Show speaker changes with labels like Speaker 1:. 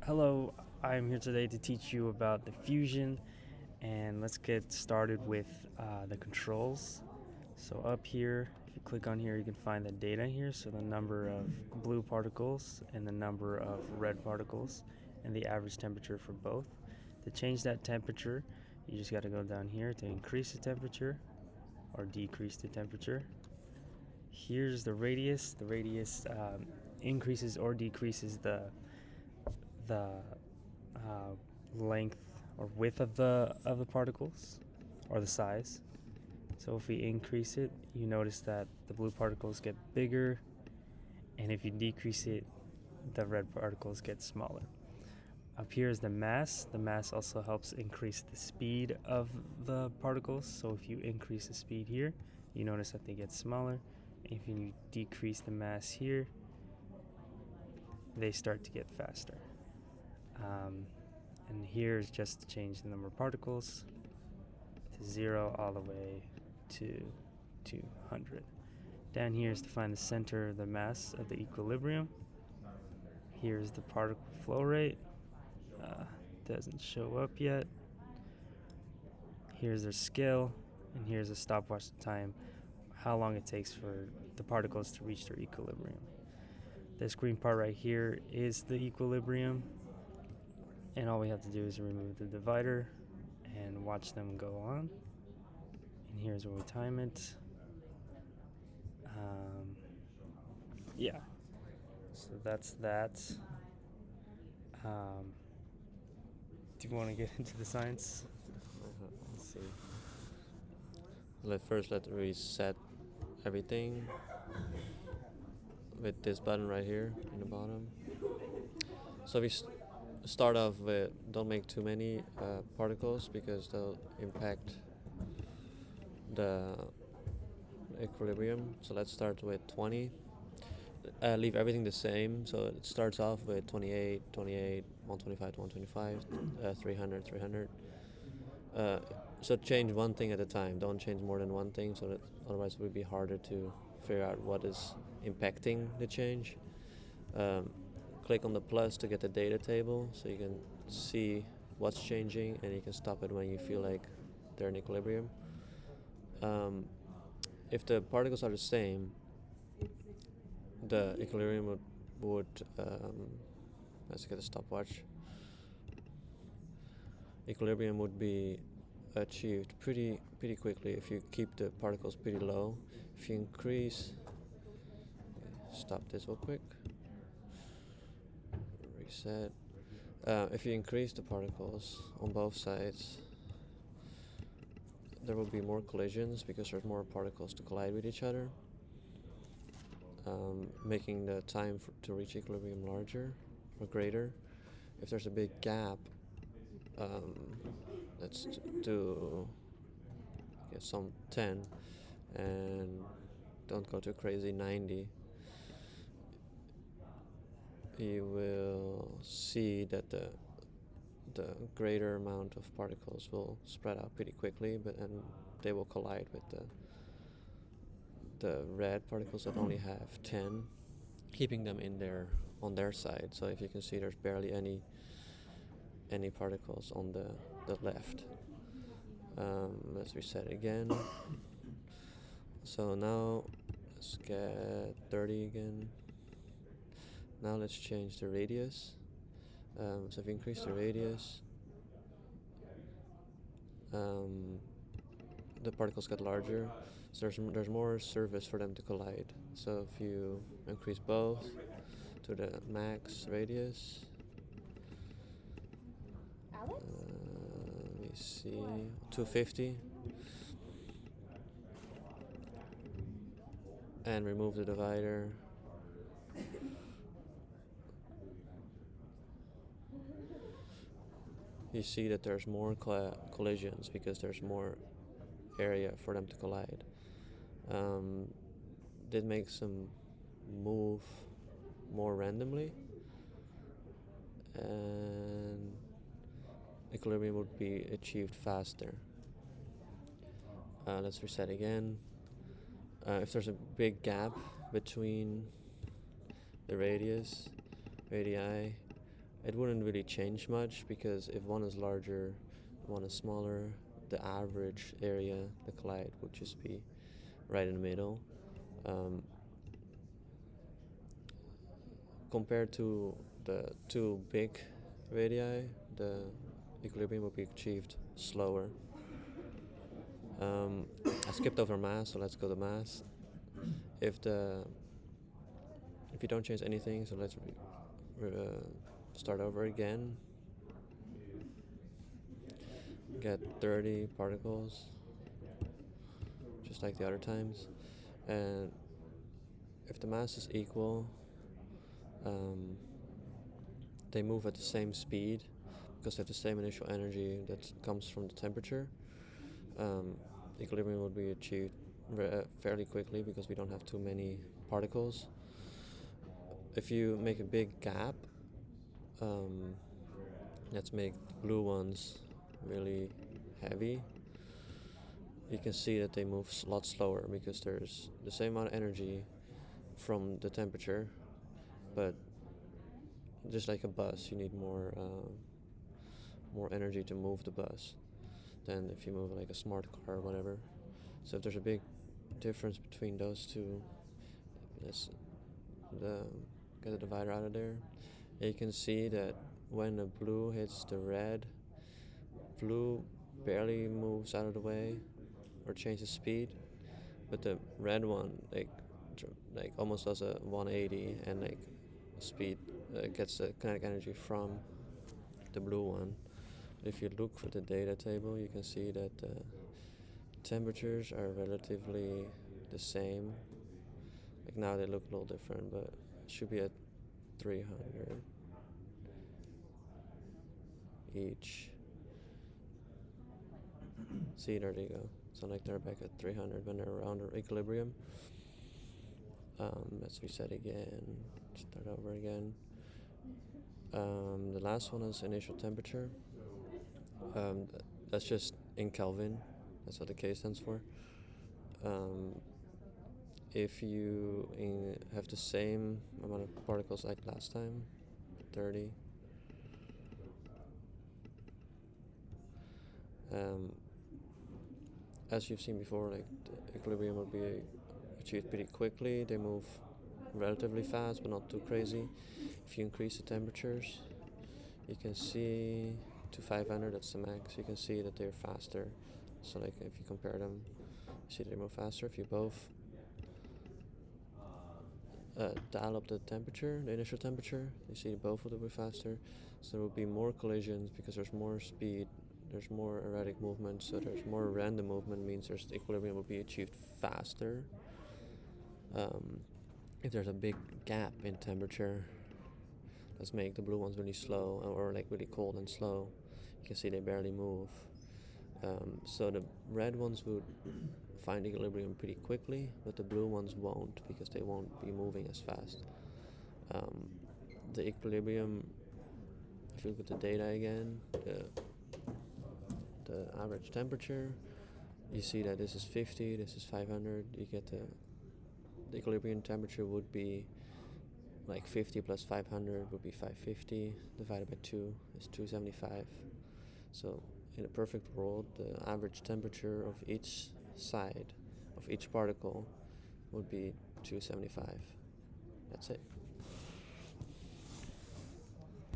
Speaker 1: Hello, I'm here today to teach you about diffusion, and let's get started with the controls. So up here, if you click on here, you can find the data here, so the number of blue particles and the number of red particles and the average temperature for both. To change that temperature, you just got to go down here to increase the temperature or decrease the temperature. Here's the radius. The radius increases or decreases the length or width of the particles or the size. So if we increase it, you notice that the blue particles get bigger, and if you decrease it, the red particles get smaller. Up here is the mass. The mass also helps increase the speed of the particles. So if you increase the speed here, you notice that they get smaller. If you decrease the mass here, they start to get faster. And here is just to change the number of particles to 0 all the way to 200. Down here is to find the center of the mass of the equilibrium. Here's the particle flow rate. Doesn't show up yet. Here's their scale, and here's a stopwatch time, how long it takes for the particles to reach their equilibrium. This green part right here is the equilibrium, and all we have to do is remove the divider and watch them go on. And here's where we time it. Yeah, so that's that. Do you want to get into the science?
Speaker 2: Let's see. Let's reset everything with this button right here in the bottom. So we start off with, don't make too many particles because they'll impact the equilibrium. So let's start with 20. Leave everything the same. So it starts off with 28, 125, 125, 300, 300. So change one thing at a time. Don't change more than one thing, so that otherwise it would be harder to figure out what is impacting the change. Click on the plus to get the data table, so you can see what's changing, and you can stop it when you feel like they're in equilibrium. If the particles are the same, the equilibrium would let's get a stopwatch. Equilibrium would be achieved pretty quickly if you keep the particles pretty low. If you increase, stop this real quick, reset. If you increase the particles on both sides, there will be more collisions because there's more particles to collide with each other, making the time to reach equilibrium larger or greater. If there's a big gap, let's do some 10 and don't go too crazy, 90. You will see that the greater amount of particles will spread out pretty quickly, and they will collide with the red particles that only have 10, keeping them on their side. So if you can see, there's barely any particles on the left. Let's reset again. So now let's get 30 again. Now let's change the radius. So if you increase the radius, the particles get larger, so there's more surface for them to collide. So if you increase both to the max radius, let me see, 250, and remove the divider. You see that there's more collisions because there's more area for them to collide. That makes them move more randomly, and equilibrium would be achieved faster. Let's reset again. If there's a big gap between the radii, it wouldn't really change much, because if one is larger, one is smaller, the average area, the collide, would just be right in the middle. Compared to the two big radii, the equilibrium will be achieved slower. I skipped over mass, so let's go to mass. If you don't change anything, so let's start over again. Get 30 particles, just like the other times. And if the mass is equal, they move at the same speed, because they have the same initial energy that comes from the temperature. Equilibrium would be achieved fairly quickly, because we don't have too many particles. If you make a big gap, let's make the blue ones really heavy, you can see that they move a lot slower, because there's the same amount of energy from the temperature, but just like a bus, you need more energy to move the bus than if you move like a smart car or whatever. So if there's a big difference between those two, let's get the divider out of there. And you can see that when the blue hits the red, blue barely moves out of the way or changes speed, but the red one like almost does a 180 and like speed gets the kinetic energy from the blue one. If you look for the data table, you can see that the temperatures are relatively the same. Like now they look a little different, but it should be at 300 each. See, there they go. So like they're back at 300 when they're around their equilibrium. Let's reset again, start over again. The last one is initial temperature. That's just in Kelvin. That's what the K stands for. If you have the same amount of particles like last time, 30, as you've seen before, like the equilibrium will be achieved pretty quickly. They move relatively fast, but not too crazy. If you increase the temperatures, you can see to 500, that's the max, you can see that they're faster. So like if you compare them, you see they move faster. If you both dial up the temperature, the initial temperature, you see both will be faster. So there will be more collisions, because there's more speed, there's more erratic movement, so there's more random movement, means there's equilibrium will be achieved faster. If there's a big gap in temperature, let's make the blue ones really slow, or like really cold and slow, you can see they barely move. So the red ones would find equilibrium pretty quickly, but the blue ones won't, because they won't be moving as fast. The equilibrium, if you look at the data again, the average temperature, you see that this is 50, this is 500. You get the equilibrium temperature would be like 50 plus 500 would be 550, divided by 2 is 275. So in a perfect world, the average temperature of each side of each particle would be 275. That's it.